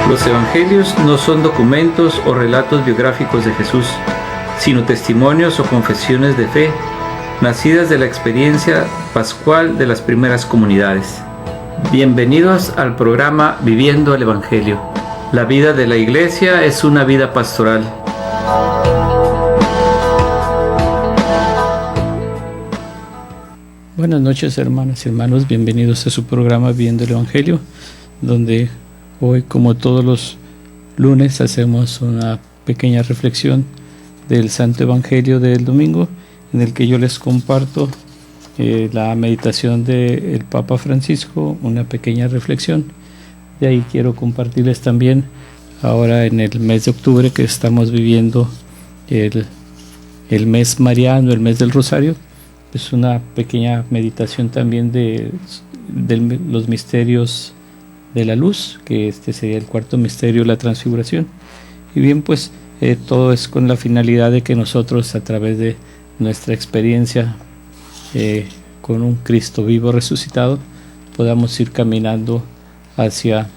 Los evangelios no son documentos o relatos biográficos de Jesús, sino testimonios o confesiones de fe, nacidas de la experiencia pascual de las primeras comunidades. Bienvenidos al programa Viviendo el Evangelio. La vida de la Iglesia es una vida pastoral. Buenas noches, hermanas y hermanos, bienvenidos a su programa Viviendo el Evangelio, donde hoy, como todos los lunes, hacemos una pequeña reflexión del Santo Evangelio del domingo, en el que yo les comparto la meditación del Papa Francisco, una pequeña reflexión. De ahí quiero compartirles también, ahora en el mes de octubre, que estamos viviendo el mes mariano, el mes del Rosario, es una pequeña meditación también de los misterios de la luz, que este sería el cuarto misterio, la transfiguración. Y bien, pues todo es con la finalidad de que nosotros, a través de nuestra experiencia con un Cristo vivo resucitado, podamos ir caminando hacia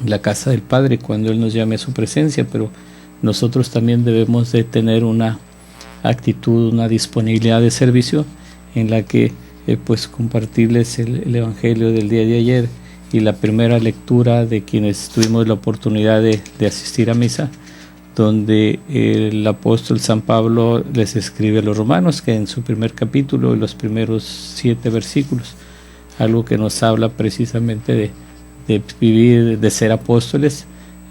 la casa del Padre cuando Él nos llame a su presencia. Pero nosotros también debemos de tener una actitud, una disponibilidad de servicio en la que pues compartirles el Evangelio del día de ayer y la primera lectura de quienes tuvimos la oportunidad de asistir a misa, donde el apóstol San Pablo les escribe a los romanos, que en su primer capítulo y los primeros 7 versículos, algo que nos habla precisamente de vivir, de ser apóstoles,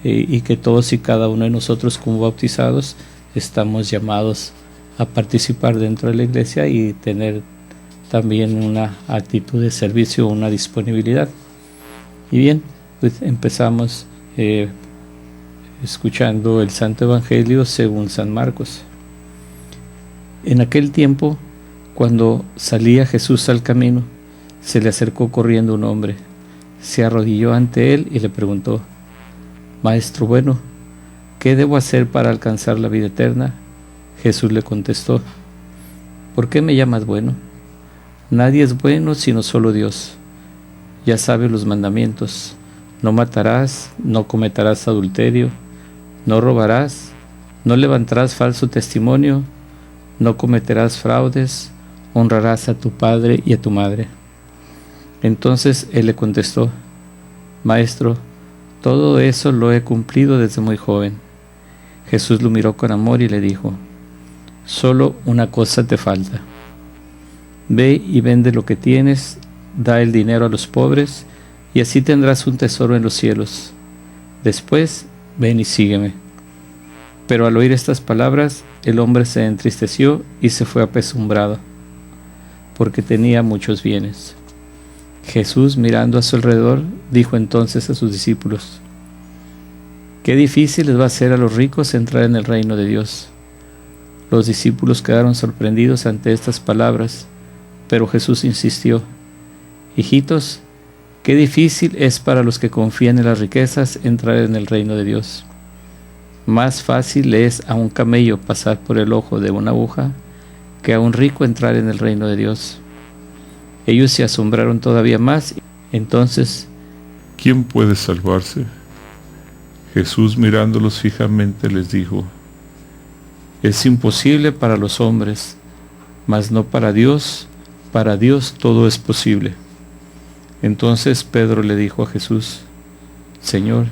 y que todos y cada uno de nosotros como bautizados estamos llamados a participar dentro de la iglesia y tener también una actitud de servicio, una disponibilidad. Y bien, pues empezamos escuchando el Santo Evangelio según San Marcos. En aquel tiempo, cuando salía Jesús al camino, se le acercó corriendo un hombre, se arrodilló ante él y le preguntó: Maestro bueno, ¿qué debo hacer para alcanzar la vida eterna? Jesús le contestó: ¿por qué me llamas bueno? Nadie es bueno sino solo Dios. Ya sabes los mandamientos: no matarás, no cometerás adulterio, no robarás, no levantarás falso testimonio, no cometerás fraudes, honrarás a tu padre y a tu madre. Entonces él le contestó: Maestro, todo eso lo he cumplido desde muy joven. Jesús lo miró con amor y le dijo: solo una cosa te falta. Ve y vende lo que tienes, da el dinero a los pobres, y así tendrás un tesoro en los cielos. Después, ven y sígueme. Pero al oír estas palabras, el hombre se entristeció y se fue apesumbrado, porque tenía muchos bienes. Jesús, mirando a su alrededor, dijo entonces a sus discípulos: qué difícil les va a ser a los ricos entrar en el reino de Dios. Los discípulos quedaron sorprendidos ante estas palabras, pero Jesús insistió: hijitos, qué difícil es para los que confían en las riquezas entrar en el reino de Dios. Más fácil es a un camello pasar por el ojo de una aguja que a un rico entrar en el reino de Dios. Ellos se asombraron todavía más. Entonces, ¿quién puede salvarse? Jesús, mirándolos fijamente, les dijo: es imposible para los hombres, mas no para Dios todo es posible. Entonces Pedro le dijo a Jesús: Señor,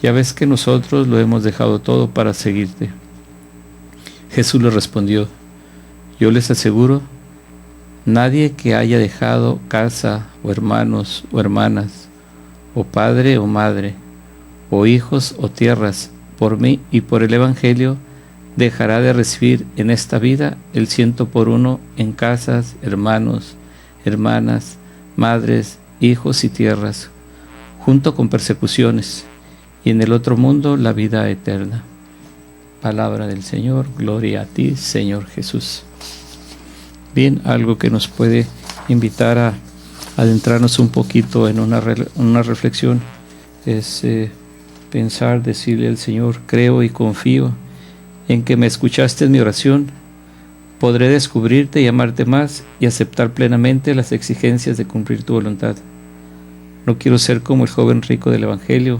ya ves que nosotros lo hemos dejado todo para seguirte. Jesús le respondió: yo les aseguro, nadie que haya dejado casa, o hermanos, o hermanas, o padre o madre, o hijos o tierras, por mí y por el Evangelio, dejará de recibir en esta vida el 100 por 1 en casas, hermanos, hermanas, madres, hijos y tierras, junto con persecuciones, y en el otro mundo la vida eterna. Palabra del Señor, gloria a ti, Señor Jesús. Bien, algo que nos puede invitar a adentrarnos un poquito en una reflexión es pensar, decirle al Señor: creo y confío en que me escuchaste en mi oración, podré descubrirte y amarte más y aceptar plenamente las exigencias de cumplir tu voluntad. No quiero ser como el joven rico del Evangelio,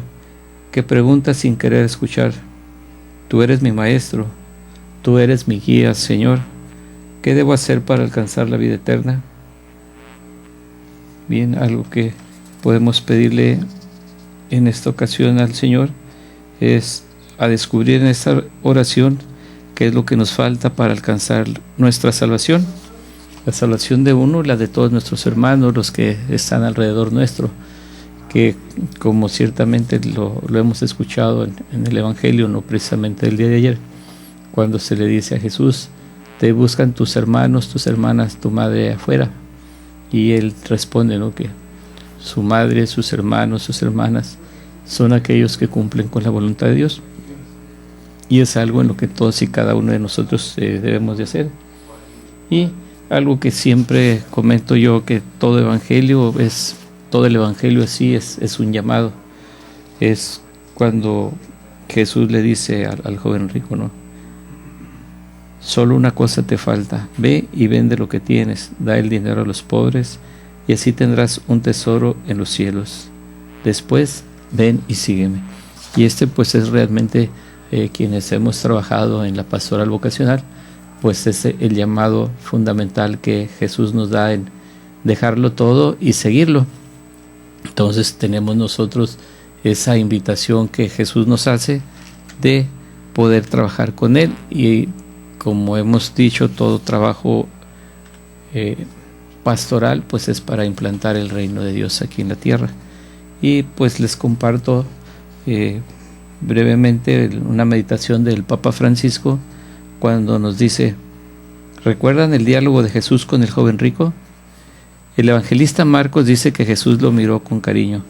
que pregunta sin querer escuchar. Tú eres mi maestro, tú eres mi guía, Señor. ¿Qué debo hacer para alcanzar la vida eterna? Bien, algo que podemos pedirle en esta ocasión al Señor es a descubrir en esta oración qué es lo que nos falta para alcanzar nuestra salvación. La salvación de uno, la de todos nuestros hermanos, los que están alrededor nuestro, que como ciertamente lo hemos escuchado en el Evangelio, no precisamente el día de ayer, cuando se le dice a Jesús, te buscan tus hermanos, tus hermanas, tu madre afuera, y él responde, ¿no?, que su madre, sus hermanos, sus hermanas son aquellos que cumplen con la voluntad de Dios, y es algo en lo que todos y cada uno de nosotros debemos de hacer. Y algo que siempre comento yo, que todo el evangelio así es un llamado. Es cuando Jesús le dice al joven rico, ¿no? Solo una cosa te falta, ve y vende lo que tienes, da el dinero a los pobres y así tendrás un tesoro en los cielos. Después ven y sígueme. Y pues es realmente quienes hemos trabajado en la pastoral vocacional, pues es el llamado fundamental que Jesús nos da en dejarlo todo y seguirlo. Entonces tenemos nosotros esa invitación que Jesús nos hace de poder trabajar con Él, y como hemos dicho, todo trabajo pastoral pues es para implantar el reino de Dios aquí en la tierra. Y pues les comparto brevemente una meditación del Papa Francisco cuando nos dice: ¿recuerdan el diálogo de Jesús con el joven rico? El evangelista Marcos dice que Jesús lo miró con cariño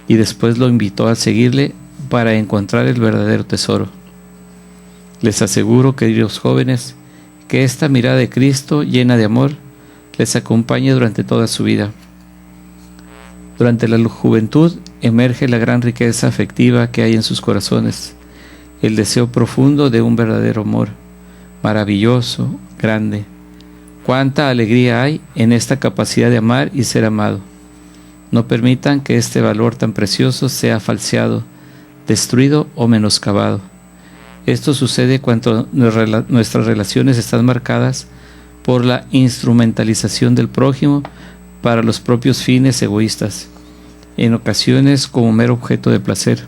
y después lo invitó a seguirle para encontrar el verdadero tesoro. Les aseguro, queridos jóvenes, que esta mirada de Cristo llena de amor les acompañe durante toda su vida. Durante la juventud emerge la gran riqueza afectiva que hay en sus corazones, el deseo profundo de un verdadero amor, maravilloso, grande. Cuánta alegría hay en esta capacidad de amar y ser amado. No permitan que este valor tan precioso sea falseado, destruido o menoscabado. Esto sucede cuando nuestras relaciones están marcadas por la instrumentalización del prójimo para los propios fines egoístas, en ocasiones como mero objeto de placer.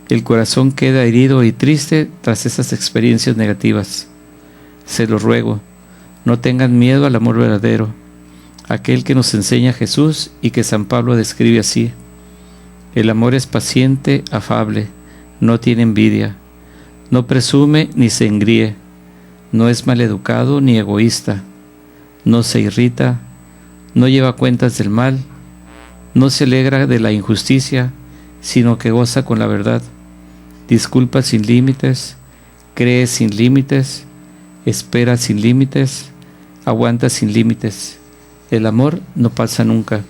El corazón queda herido y triste tras esas experiencias negativas. Se los ruego, no tengan miedo al amor verdadero, aquel que nos enseña Jesús y que San Pablo describe así. El amor es paciente, afable, no tiene envidia, no presume ni se engríe, no es maleducado ni egoísta, no se irrita, no lleva cuentas del mal, no se alegra de la injusticia, sino que goza con la verdad, disculpa sin límites, cree sin límites, espera sin límites, aguanta sin límites. El amor no pasa nunca.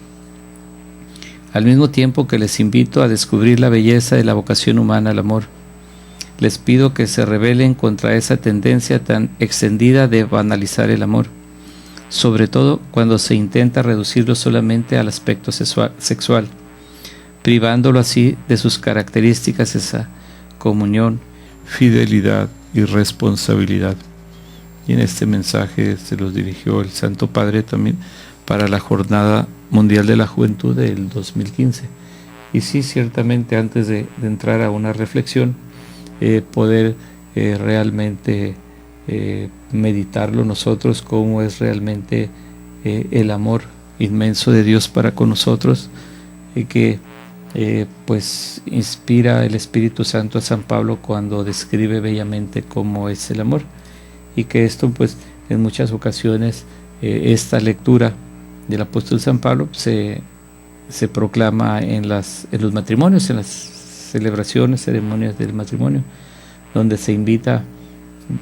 Al mismo tiempo que les invito a descubrir la belleza de la vocación humana al amor, les pido que se rebelen contra esa tendencia tan extendida de banalizar el amor, sobre todo cuando se intenta reducirlo solamente al aspecto sexual, privándolo así de sus características, esa comunión, fidelidad y responsabilidad. Y en este mensaje se los dirigió el Santo Padre también para la Jornada Mundial de la Juventud del 2015. Y sí, ciertamente antes de entrar a una reflexión, poder realmente meditarlo nosotros, cómo es realmente el amor inmenso de Dios para con nosotros, y que pues inspira el Espíritu Santo a San Pablo cuando describe bellamente cómo es el amor, y que esto pues en muchas ocasiones esta lectura del apóstol San Pablo se proclama en los matrimonios, en las celebraciones, ceremonias del matrimonio, donde se invita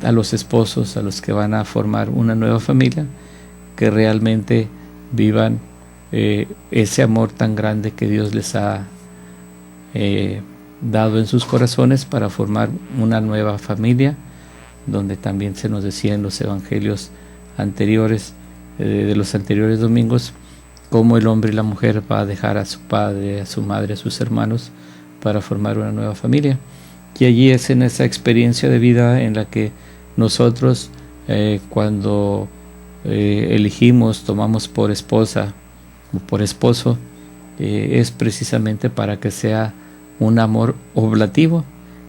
a los esposos, a los que van a formar una nueva familia, que realmente vivan ese amor tan grande que Dios les ha dado en sus corazones para formar una nueva familia, donde también se nos decía en los evangelios anteriores, de los anteriores domingos, cómo el hombre y la mujer va a dejar a su padre, a su madre, a sus hermanos, para formar una nueva familia. Y allí es en esa experiencia de vida en la que nosotros cuando elegimos, tomamos por esposa o por esposo, es precisamente para que sea un amor oblativo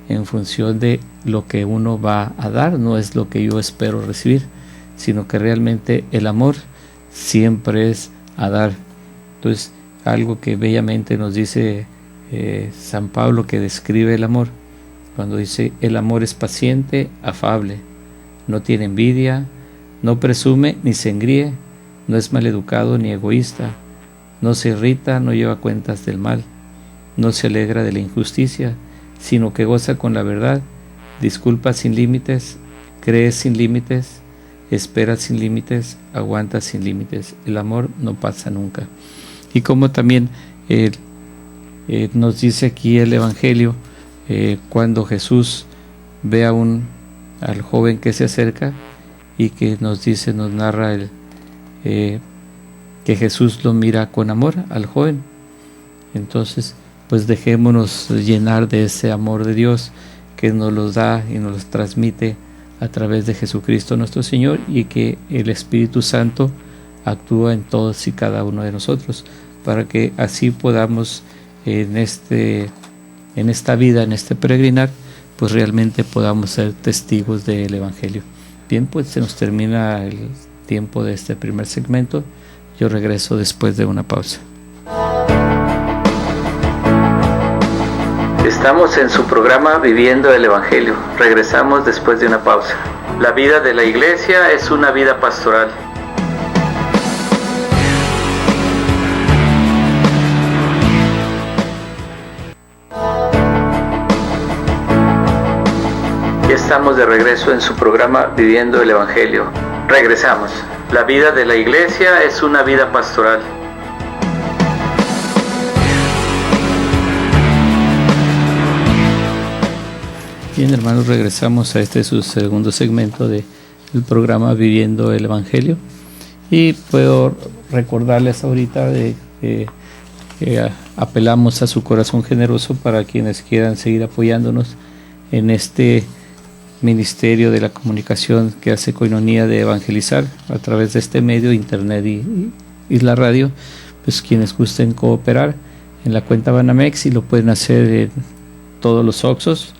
en función de lo que uno va a dar, no es lo que yo espero recibir, sino que realmente el amor siempre es a dar. Entonces, algo que bellamente nos dice San Pablo, que describe el amor, cuando dice: el amor es paciente, afable, no tiene envidia, no presume ni se engríe, no es maleducado ni egoísta, no se irrita, no lleva cuentas del mal, no se alegra de la injusticia, sino que goza con la verdad, disculpa sin límites, cree sin límites, espera sin límites, aguanta sin límites. El amor no pasa nunca. Y como también nos dice aquí el Evangelio, cuando Jesús ve al joven que se acerca, y que nos dice, nos narra que Jesús lo mira con amor al joven. Entonces, pues dejémonos llenar de ese amor de Dios que nos los da y nos los transmite a través de Jesucristo nuestro Señor, y que el Espíritu Santo actúa en todos y cada uno de nosotros, para que así podamos en esta vida, en este peregrinar, pues realmente podamos ser testigos del Evangelio. Bien, pues se nos termina el tiempo de este primer segmento. Yo regreso después de una pausa. Estamos en su programa Viviendo el Evangelio. Regresamos después de una pausa. La vida de la iglesia es una vida pastoral. Estamos de regreso en su programa Viviendo el Evangelio. Regresamos. La vida de la iglesia es una vida pastoral. Bien, hermanos, regresamos a su segundo segmento del programa Viviendo el Evangelio. Y puedo recordarles ahorita que apelamos a su corazón generoso para quienes quieran seguir apoyándonos en este ministerio de la comunicación que hace Koinonía de evangelizar a través de este medio, internet y la radio. Pues quienes gusten cooperar en la cuenta Banamex, y lo pueden hacer en todos los Oxxos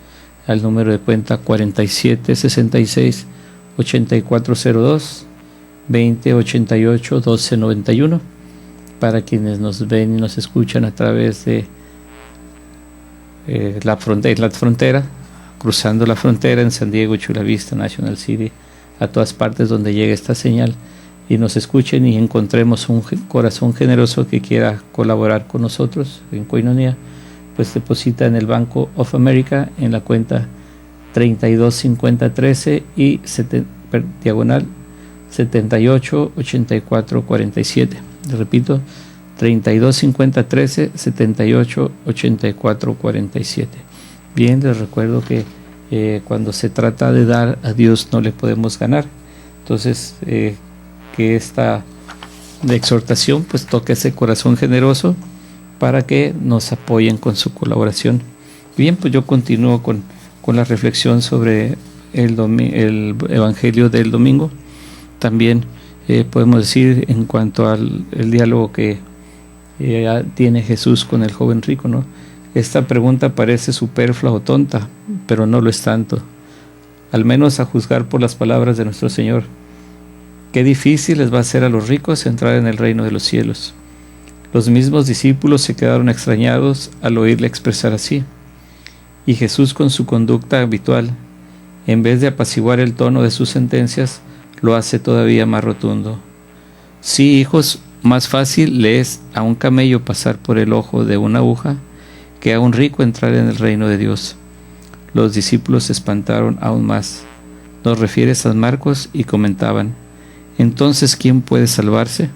al número de cuenta 4766 8402 2088 1291. Para quienes nos ven y nos escuchan a través de la frontera, cruzando la frontera en San Diego, Chula Vista, National City, a todas partes donde llegue esta señal, y nos escuchen y encontremos un corazón generoso que quiera colaborar con nosotros en Koinonía, pues deposita en el Banco of America en la cuenta 325013 y diagonal 788447. Repito, 325013 788447. Bien, les recuerdo que cuando se trata de dar, a Dios no le podemos ganar. Entonces, que esta exhortación pues toque ese corazón generoso para que nos apoyen con su colaboración. Bien, pues yo continúo con la reflexión sobre el Evangelio del domingo. También podemos decir en cuanto al diálogo que tiene Jesús con el joven rico, ¿no? Esta pregunta parece superflua o tonta, pero no lo es tanto, al menos a juzgar por las palabras de nuestro Señor. Qué difícil les va a ser a los ricos entrar en el reino de los cielos. Los mismos discípulos se quedaron extrañados al oírle expresar así. Y Jesús, con su conducta habitual, en vez de apaciguar el tono de sus sentencias, lo hace todavía más rotundo. Sí, hijos, más fácil le es a un camello pasar por el ojo de una aguja que a un rico entrar en el reino de Dios. Los discípulos se espantaron aún más. Nos refiere San Marcos y comentaban: ¿entonces quién puede salvarse?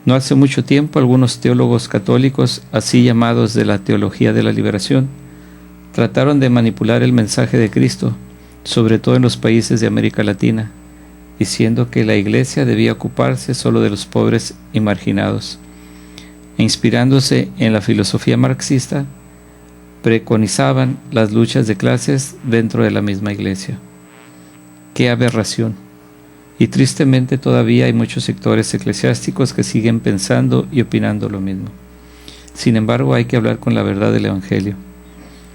No hace mucho tiempo algunos teólogos católicos, así llamados de la teología de la liberación, trataron de manipular el mensaje de Cristo, sobre todo en los países de América Latina, diciendo que la Iglesia debía ocuparse solo de los pobres y marginados. E inspirándose en la filosofía marxista, preconizaban las luchas de clases dentro de la misma iglesia. ¡Qué aberración! Y tristemente todavía hay muchos sectores eclesiásticos que siguen pensando y opinando lo mismo. Sin embargo, hay que hablar con la verdad del Evangelio.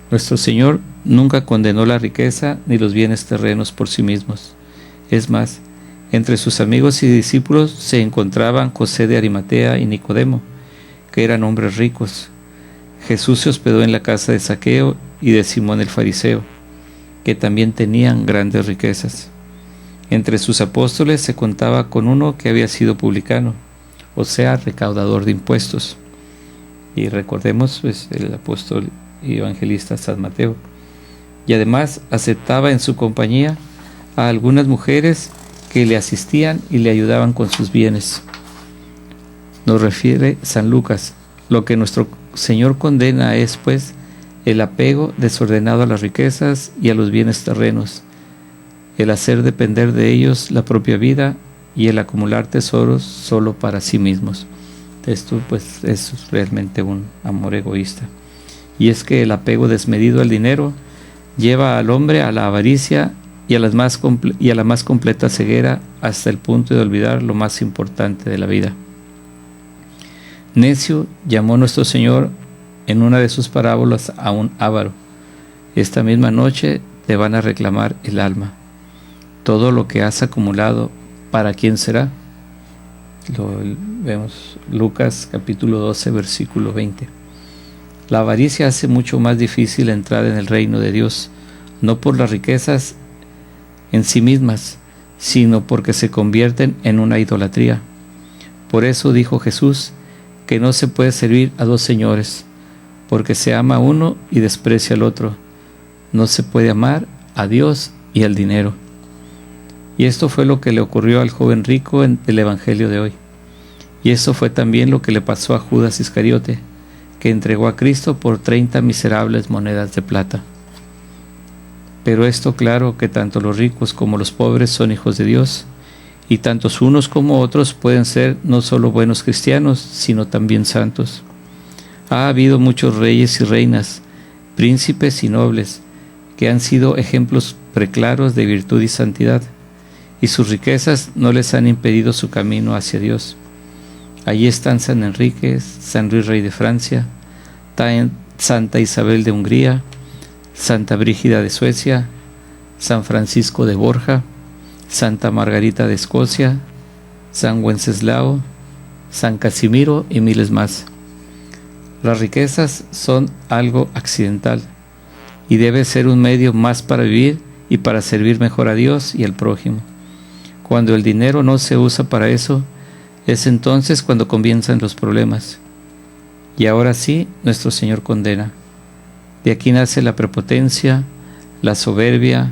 Nuestro Señor nunca condenó la riqueza ni los bienes terrenos por sí mismos. Es más, entre sus amigos y discípulos se encontraban José de Arimatea y Nicodemo, que eran hombres ricos. Jesús se hospedó en la casa de Zaqueo y de Simón el fariseo, que también tenían grandes riquezas. Entre sus apóstoles se contaba con uno que había sido publicano, o sea, recaudador de impuestos. Y recordemos, pues, el apóstol y evangelista San Mateo. Y además aceptaba en su compañía a algunas mujeres que le asistían y le ayudaban con sus bienes. Nos refiere San Lucas: lo que nuestro Señor condena es, pues, el apego desordenado a las riquezas y a los bienes terrenos, el hacer depender de ellos la propia vida y el acumular tesoros solo para sí mismos. Esto, pues, es realmente un amor egoísta. Y es que el apego desmedido al dinero lleva al hombre a la avaricia y a la más completa ceguera, hasta el punto de olvidar lo más importante de la vida. Necio llamó nuestro Señor en una de sus parábolas a un avaro: esta misma noche te van a reclamar el alma. Todo lo que has acumulado, ¿para quién será? Lo vemos Lucas capítulo 12, versículo 20. La avaricia hace mucho más difícil entrar en el reino de Dios, no por las riquezas en sí mismas, sino porque se convierten en una idolatría. Por eso dijo Jesús que no se puede servir a dos señores, porque se ama a uno y desprecia al otro. No se puede amar a Dios y al dinero. Y esto fue lo que le ocurrió al joven rico en el Evangelio de hoy. Y eso fue también lo que le pasó a Judas Iscariote, que entregó a Cristo por 30 miserables monedas de plata. Pero esto, claro, que tanto los ricos como los pobres son hijos de Dios, y tantos unos como otros pueden ser no solo buenos cristianos, sino también santos. Ha habido muchos reyes y reinas, príncipes y nobles, que han sido ejemplos preclaros de virtud y santidad, y sus riquezas no les han impedido su camino hacia Dios. Allí están San Enrique, San Luis Rey de Francia, Santa Isabel de Hungría, Santa Brígida de Suecia, San Francisco de Borja, Santa Margarita de Escocia, San Wenceslao, San Casimiro y miles más. Las riquezas son algo accidental y debe ser un medio más para vivir y para servir mejor a Dios y al prójimo. Cuando el dinero no se usa para eso, es entonces cuando comienzan los problemas. Y ahora sí, nuestro Señor condena. De aquí nace la prepotencia, la soberbia,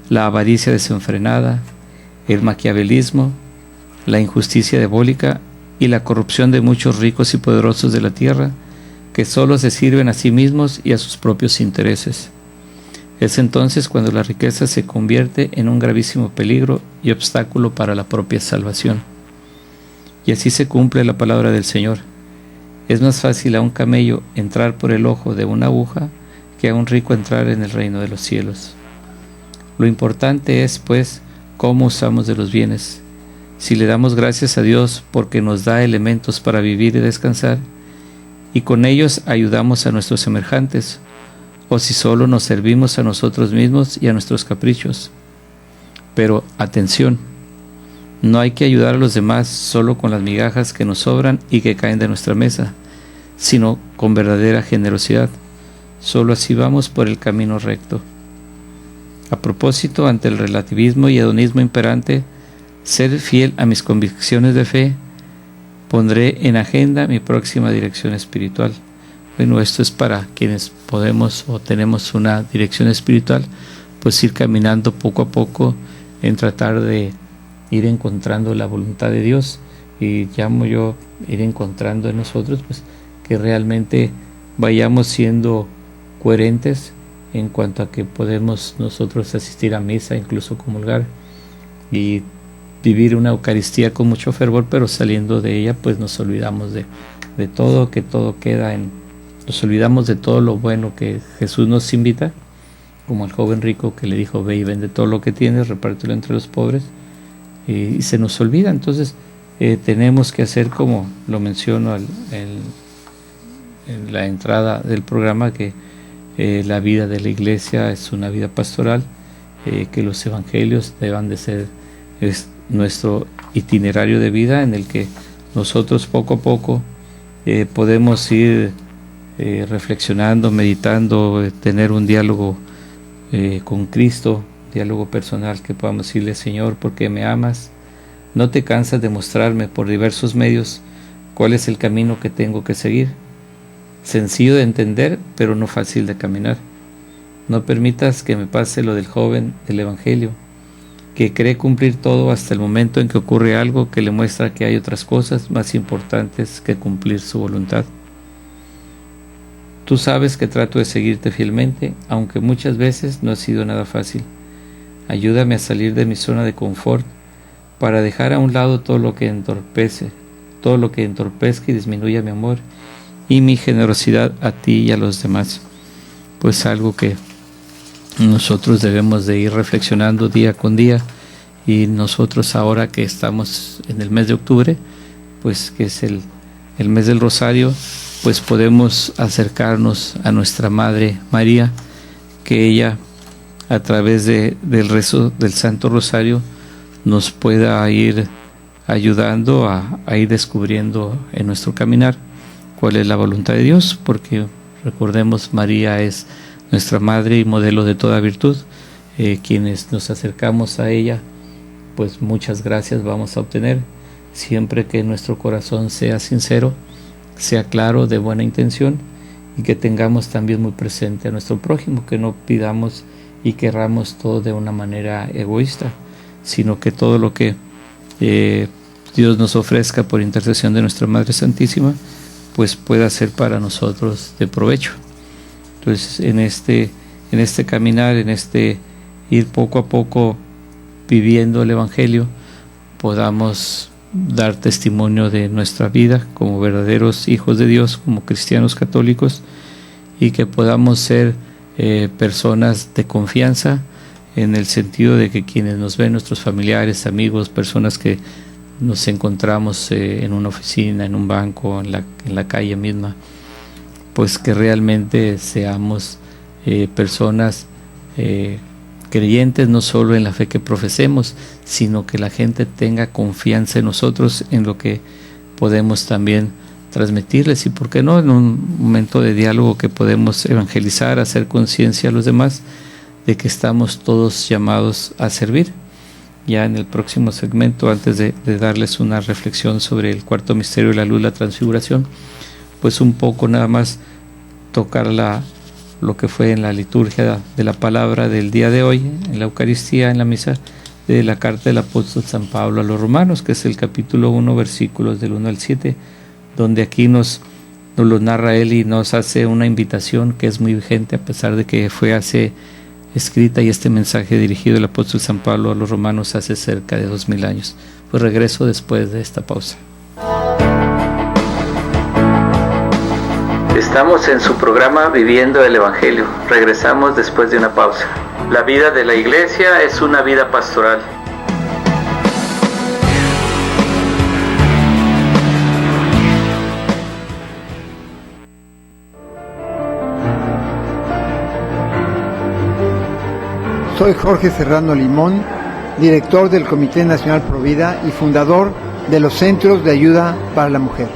la avaricia desenfrenada, el maquiavelismo, la injusticia diabólica y la corrupción de muchos ricos y poderosos de la tierra, que solo se sirven a sí mismos y a sus propios intereses. Es entonces cuando la riqueza se convierte en un gravísimo peligro y obstáculo para la propia salvación. Y así se cumple la palabra del Señor: es más fácil a un camello entrar por el ojo de una aguja que a un rico entrar en el reino de los cielos. Lo importante es, pues, cómo usamos de los bienes. Si le damos gracias a Dios porque nos da elementos para vivir y descansar, y con ellos ayudamos a nuestros semejantes, o si solo nos servimos a nosotros mismos y a nuestros caprichos. Pero atención, no hay que ayudar a los demás solo con las migajas que nos sobran y que caen de nuestra mesa, sino con verdadera generosidad. Solo así vamos por el camino recto. A propósito, ante el relativismo y hedonismo imperante, ser fiel a mis convicciones de fe, pondré en agenda mi próxima dirección espiritual. Bueno, esto es para quienes podemos o tenemos una dirección espiritual, pues ir caminando poco a poco en tratar de ir encontrando la voluntad de Dios, y llamo yo ir encontrando en nosotros, pues, que realmente vayamos siendo coherentes en cuanto a que podemos nosotros asistir a misa, incluso comulgar y vivir una Eucaristía con mucho fervor, pero saliendo de ella pues nos olvidamos de todo, que todo queda en nos olvidamos de todo lo bueno que Jesús nos invita, como el joven rico que le dijo: ve y vende todo lo que tienes, repártelo entre los pobres, y se nos olvida. Entonces tenemos que hacer, como lo menciono en la entrada del programa, que la vida de la iglesia es una vida pastoral, que los evangelios deban de ser nuestro itinerario de vida, en el que nosotros poco a poco podemos ir reflexionando, meditando, tener un diálogo con Cristo, diálogo personal, que podamos decirle: Señor, ¿por qué me amas? No te cansas de mostrarme por diversos medios cuál es el camino que tengo que seguir. Sencillo de entender, pero no fácil de caminar. No permitas que me pase lo del joven del Evangelio, que cree cumplir todo hasta el momento en que ocurre algo que le muestra que hay otras cosas más importantes que cumplir su voluntad. Tú sabes que trato de seguirte fielmente, aunque muchas veces no ha sido nada fácil. Ayúdame a salir de mi zona de confort para dejar a un lado todo lo que entorpezca y disminuya mi amor y mi generosidad a ti y a los demás. Pues algo que nosotros debemos de ir reflexionando día con día, y nosotros ahora que estamos en el mes de octubre, pues que es el mes del Rosario, pues podemos acercarnos a nuestra Madre María, que ella, a través del rezo del Santo Rosario, nos pueda ir ayudando a ir descubriendo en nuestro caminar cuál es la voluntad de Dios, porque recordemos, María es nuestra Madre y modelo de toda virtud. Quienes nos acercamos a ella, pues muchas gracias vamos a obtener, siempre que nuestro corazón sea sincero, sea claro, de buena intención, y que tengamos también muy presente a nuestro prójimo, que no pidamos y querramos todo de una manera egoísta, sino que todo lo que Dios nos ofrezca por intercesión de nuestra Madre Santísima, pues pueda ser para nosotros de provecho. Entonces, en este caminar, en este ir poco a poco viviendo el Evangelio, podamos dar testimonio de nuestra vida como verdaderos hijos de Dios, como cristianos católicos, y que podamos ser personas de confianza, en el sentido de que quienes nos ven, nuestros familiares, amigos, personas que nos encontramos en una oficina, en un banco, en la calle misma, pues que realmente seamos personas creyentes, no solo en la fe que profesemos, sino que la gente tenga confianza en nosotros, en lo que podemos también transmitirles, y por qué no, en un momento de diálogo que podemos evangelizar, hacer conciencia a los demás de que estamos todos llamados a servir. Ya en el próximo segmento, antes de darles una reflexión sobre el cuarto misterio de la luz, la transfiguración, pues un poco nada más tocar lo que fue en la liturgia de la palabra del día de hoy, en la Eucaristía, en la misa de la carta del apóstol San Pablo a los Romanos, que es el capítulo 1, versículos del 1 al 7, donde aquí nos lo narra él y nos hace una invitación que es muy vigente, a pesar de que fue escrita, y este mensaje dirigido del apóstol San Pablo a los Romanos hace cerca de 2000 años. Pues regreso después de esta pausa. Estamos en su programa Viviendo el Evangelio. Regresamos después de una pausa. La vida de la iglesia es una vida pastoral. Soy Jorge Serrano Limón, director del Comité Nacional Provida y fundador de los Centros de Ayuda para la Mujer.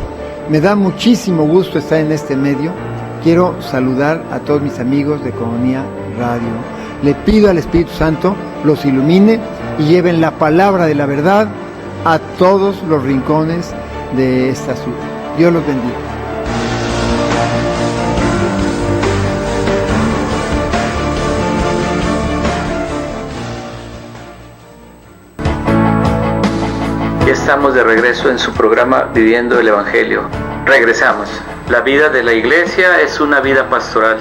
Me da muchísimo gusto estar en este medio. Quiero saludar a todos mis amigos de Economía Radio. Le pido al Espíritu Santo los ilumine y lleven la palabra de la verdad a todos los rincones de esta ciudad. Dios los bendiga. Estamos de regreso en su programa Viviendo el Evangelio. Regresamos. La vida de la iglesia es una vida pastoral.